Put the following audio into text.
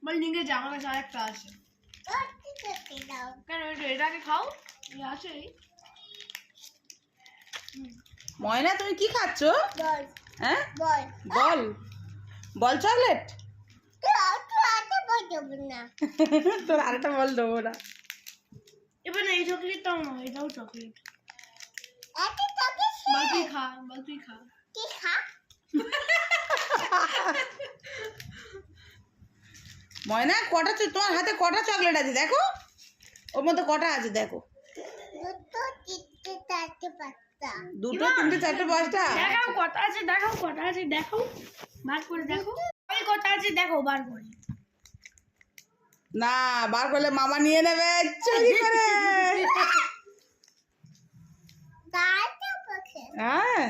বল নিয়ে যা, আমার কাছে আরেকটা আছে। কেন এটাকে খাও আছে। ময়না তুমি কি খাচ্ছ? হ্যাঁ বল বল চকলেট। তোর আরেকটা বল দেবো না। এবার এই চকলেটটাও না, এটাও চকলেট। বল তুই খা, বল তুই খা। ময়না কটা তোমার হাতে কটা চকলেট আছে দেখো, ওর মধ্যে কটা আছে দেখো। 2 3 4 5টা। দেখাও কটা আছে, দেখাও কটা আছে, দেখাও বার করে দেখো। ওই কটা আছে দেখো বার করে। না বার করলে মামা নিয়ে নেবে চুরি করে। হ্যাঁ